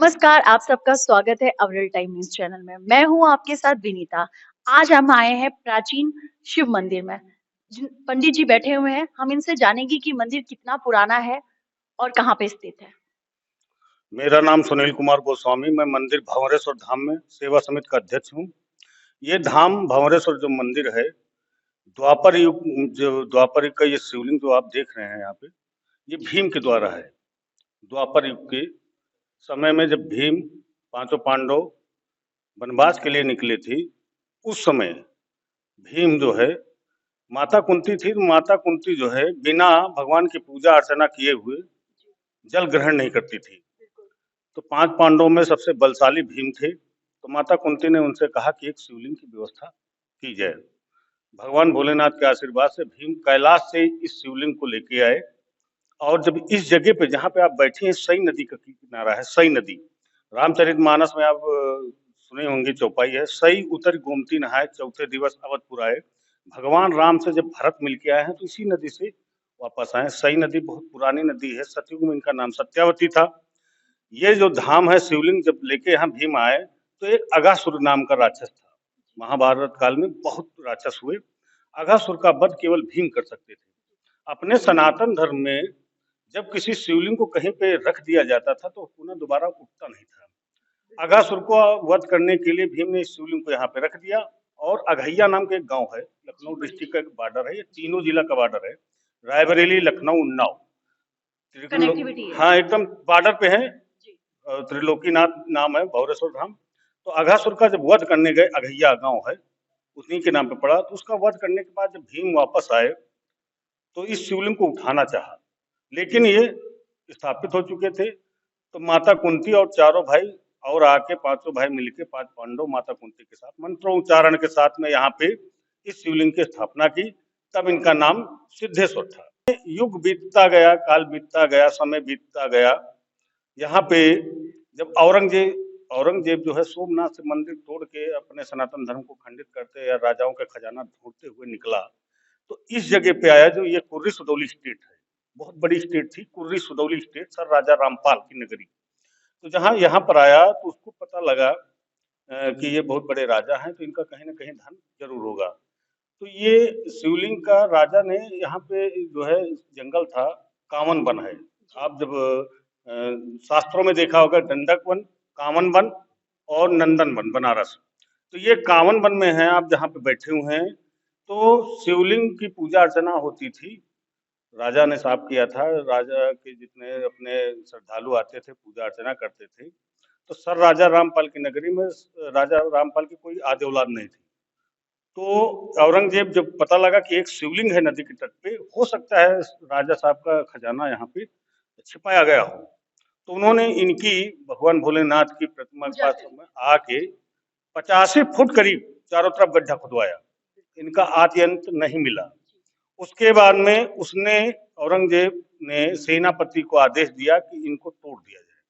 नमस्कार, आप सबका स्वागत है अवरल टाइम न्यूज़ चैनल में। मैं हूँ आपके साथ विनीता। आज हम आए हैं प्राचीन शिव मंदिर में। जिन पंडित जी बैठे हुए हैं, हम इनसे जानेंगे कि मंदिर कितना पुराना है और कहाँ पे स्थित है। मेरा नाम सुनील कुमार गोस्वामी। मैं मंदिर भंवरेश्वर धाम में सेवा समिति का अध्यक्ष हूँ। ये धाम भंवरेश्वर जो मंदिर है, द्वापर युग, जो द्वापर युग का ये शिवलिंग जो आप देख रहे हैं यहाँ पे, ये भीम के द्वारा है। द्वापर युग के समय में जब भीम पांचों पांडव वनवास के लिए निकले थे, उस समय भीम जो है, माता कुंती थी, तो माता कुंती जो है बिना भगवान की पूजा अर्चना किए हुए जल ग्रहण नहीं करती थी। तो पांच पांडवों में सबसे बलशाली भीम थे। तो माता कुंती ने उनसे कहा कि एक शिवलिंग की व्यवस्था की जाए। भगवान भोलेनाथ के आशीर्वाद से भीम कैलाश से इस शिवलिंग को लेके आए। और जब इस जगह पे जहाँ पे आप बैठे हैं, सई नदी का किनारा है। सई नदी रामचरितमानस में आप सुने होंगे, चौपाई है, सई उतर गोमती नहाए, चौथे दिवस अवधपुर आए। भगवान राम से जब भरत मिलके आए हैं, तो इसी नदी से वापस आए। सई नदी बहुत पुरानी नदी है। सतयुग में इनका नाम सत्यावती था। ये जो धाम है, शिवलिंग जब लेके यहाँ भीम आए, तो एक अघासुर नाम का राक्षस था। महाभारत काल में बहुत राक्षस हुए। अघासुर का वध केवल भीम कर सकते थे। अपने सनातन धर्म में जब किसी शिवलिंग को कहीं पे रख दिया जाता था, तो पुनः दोबारा उठता नहीं था। अघासुर को वध करने के लिए भीम ने इस शिवलिंग को यहाँ पे रख दिया। और अघैया नाम का एक गांव है, लखनऊ डिस्ट्रिक्ट का एक बॉर्डर है, ये तीनों जिला का बॉर्डर है। रायबरेली, लखनऊ, उन्नाव, कनेक्टिविटी है। हाँ, एकदम बॉर्डर पे है। त्रिलोकीनाथ नाम है भंवरेश्वर धाम। तो अघासुर का जब वध करने गए, अघैया गांव है, उन्हीं के नाम पे पड़ा। तो उसका वध करने के बाद जब भीम वापस आए, तो इस शिवलिंग को उठाना चाहा, लेकिन ये स्थापित हो चुके थे। तो माता कुंती और चारों भाई और आके पांचों भाई मिलके, पांच पांडव माता कुंती के साथ मंत्रोच्चारण के साथ में यहाँ पे इस शिवलिंग की स्थापना की। तब इनका नाम सिद्धेश्वर था। युग बीतता गया, काल बीतता गया, समय बीतता गया। यहाँ पे जब औरंगजेब जो है सोमनाथ से मंदिर तोड़ के अपने सनातन धर्म को खंडित करते या राजाओं का खजाना ढूंढते हुए निकला, तो इस जगह पे आया जो ये कुर्री सुदौली स्टेट है। बहुत बड़ी स्टेट थी कुर्री सुदौली स्टेट, सर राजा रामपाल की नगरी। तो जहाँ यहाँ पर आया, तो उसको पता लगा कि ये बहुत बड़े राजा हैं, तो इनका कहीं ना कहीं धन जरूर होगा। तो ये शिवलिंग का राजा ने यहाँ पे जो है, जंगल था, कामन वन है। आप जब अ, शास्त्रों में देखा होगा, दंडक वन, कामन वन और नंदन वन, बनारस। तो ये कामन वन में है, आप जहाँ पे बैठे हुए हैं। तो शिवलिंग की पूजा अर्चना होती थी। राजा ने साफ किया था। राजा के जितने अपने श्रद्धालु आते थे, पूजा अर्चना करते थे। तो सर राजा रामपाल की नगरी में राजा रामपाल की कोई आदि औलाद नहीं थी। तो औरंगजेब जब पता लगा कि एक शिवलिंग है नदी के तट पे, हो सकता है राजा साहब का खजाना यहाँ पे छिपाया गया हो, तो उन्होंने इनकी भगवान भोलेनाथ की प्रतिमा के पास में आके 85 फुट करीब चारों तरफ गड्ढा खुदवाया। इनका आद्यंत नहीं मिला। उसके बाद में उसने, औरंगजेब ने सेनापति को आदेश दिया कि इनको तोड़ दिया जाए।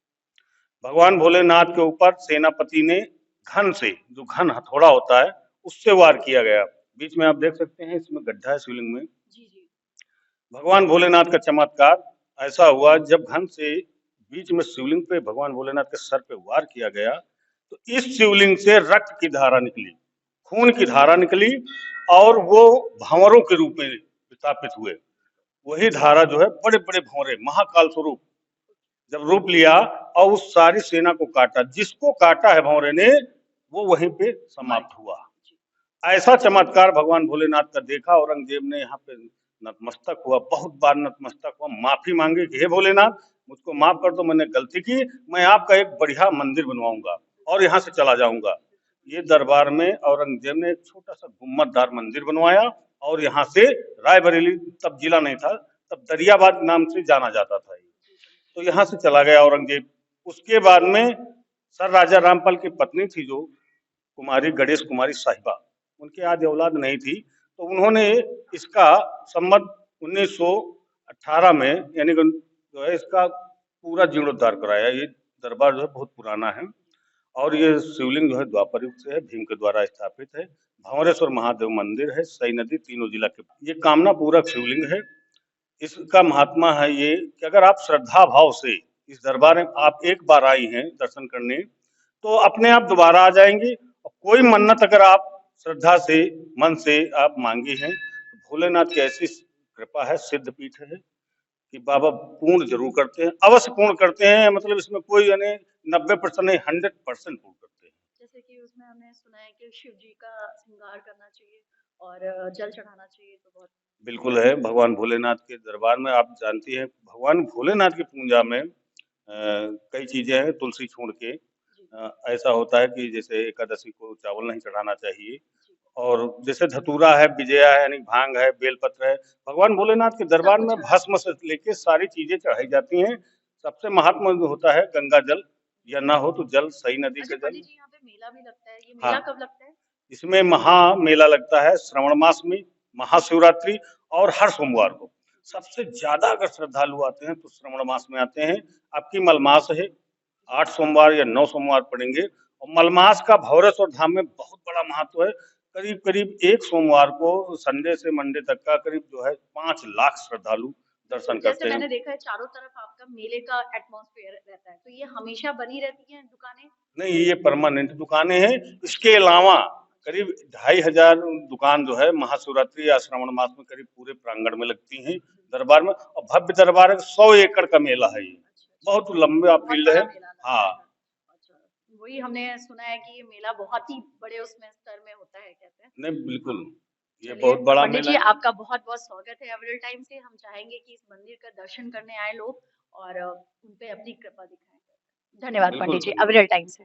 भगवान भोलेनाथ के ऊपर सेनापति ने घन से, जो घन हथौड़ा होता है, उससे वार किया गया। बीच में आप देख सकते हैं, इसमें गड्ढा है शिवलिंग में। भगवान भोलेनाथ का चमत्कार ऐसा हुआ, जब घन से बीच में शिवलिंग पे भगवान भोलेनाथ के सर पे वार किया गया, तो इस शिवलिंग से रक्त की धारा निकली, खून की धारा निकली, और वो भंवरों के रूप में स्थापित हुए। वही धारा जो है, बड़े बड़े भंवरे, महाकाल स्वरूप जब रूप लिया और उस सारी सेना को काटा, जिसको काटा है भंवरे ने, वो वहीं पे समाप्त हुआ। ऐसा चमत्कार भगवान भोलेनाथ का देखा। औरंगजेब ने यहाँ पे नतमस्तक हुआ, बहुत बार नतमस्तक हुआ, माफी मांगी कि हे भोलेनाथ, मुझको माफ कर दो, मैंने गलती की, मैं आपका एक बढ़िया मंदिर बनवाऊंगा और यहाँ से चला जाऊंगा। ये दरबार में औरंगजेब ने एक छोटा सा गुम्मददार मंदिर बनवाया, और यहाँ से रायबरेली, तब जिला नहीं था, तब दरियाबाद नाम से जाना जाता था। तो यहाँ से चला गया औरंगजेब। उसके बाद में सर राजा रामपाल की पत्नी थी, जो कुमारी गणेश कुमारी साहिबा, उनके आदि औलाद नहीं थी। तो उन्होंने इसका संमत 1918 में, यानी जो है, इसका पूरा जीर्णोद्धार कराया। ये दरबार जो है बहुत पुराना है, और ये शिवलिंग जो है द्वापर युग से है, भीम के द्वारा स्थापित है। भंवरेश्वर महादेव मंदिर है, सई नदी, तीनों जिला के। ये कामना पूरक शिवलिंग है। इसका महात्मा है ये कि अगर आप श्रद्धा भाव से इस दरबार में आप एक बार आई हैं दर्शन करने, तो अपने आप दोबारा आ जाएंगे। और कोई मन्नत अगर आप श्रद्धा से, मन से आप मांगी हैं, तो भोलेनाथ की ऐसी कृपा है, सिद्ध पीठ है कि बाबा पूर्ण जरूर करते हैं, अवश्य पूर्ण करते हैं। मतलब इसमें कोई यानी 90% नहीं, 100% पूर्ण करते हैं। जैसे कि उसमें हमने सुना है कि शिव जी का श्रृंगार करना चाहिए और जल चढ़ाना चाहिए, तो बहुत बिल्कुल है, भगवान भोलेनाथ के दरबार में आप जानती हैं, भगवान भोलेनाथ की पूजा में कई चीजें हैं तुलसी छोड़ के। जी, ऐसा होता है कि जैसे एकादशी को चावल नहीं चढ़ाना चाहिए, जी, और जैसे धतूरा है, विजया है यानी भांग है, बेलपत्र है, भगवान भोलेनाथ के सब दरबार कुछ में चढ़ाना भस्म से लेके सारी चीजें चढ़ाई जाती हैं। सबसे महात्मा जो होता है गंगा जल, या ना हो तो जल, सही नदी अच्छा का जल। पंडित जी, यहाँ पे मेला भी लगता है, ये हाँ, मेला कब लगता है? इसमें महा मेला लगता है श्रवण मास में, महाशिवरात्रि, और हर सोमवार को। सबसे ज्यादा अगर श्रद्धालु आते हैं तो श्रवण मास में आते हैं। आपकी मलमास है, 8 सोमवार या 9 सोमवार पड़ेंगे। और मलमास का भौरेश्वर धाम में बहुत बड़ा महत्व है। करीब करीब एक सोमवार को संडे से मंडे तक का करीब जो है 5 लाख श्रद्धालु बिल्कुल, दर्शन जैसे करते हैं। मैंने देखा है चारों तरफ आपका मेले का एटमॉस्फेयर रहता है, तो ये हमेशा बनी रहती हैं दुकानें? नहीं, ये परमानेंट दुकानें हैं। इसके अलावा अच्छा, करीब 2,500 दुकान जो है महाशिवरात्रि या श्रावण मास में करीब पूरे प्रांगण में लगती हैं दरबार में। और भव्य दरबार है, 100 एकड़ का मेला है ये, अच्छा, अच्छा। बहुत लंबा बहुत फील्ड बड़ा है। मेला लगता हाँ, है। अच्छा, वही हमने सुना है कि ये मेला बहुत ही बड़े उसमें स्तर में होता है, कहते हैं। नहीं बिल्कुल, ये चलिए, बहुत बड़ा पंडित मेला जी है। आपका बहुत-बहुत स्वागत है एवरेल टाइम से। हम चाहेंगे कि इस मंदिर का दर्शन करने आए लोग और उन पे अपनी कृपा दिखाएँ। धन्यवाद बिल्कुल पंडित जी, बिल्कुल। एवरेल टाइम से।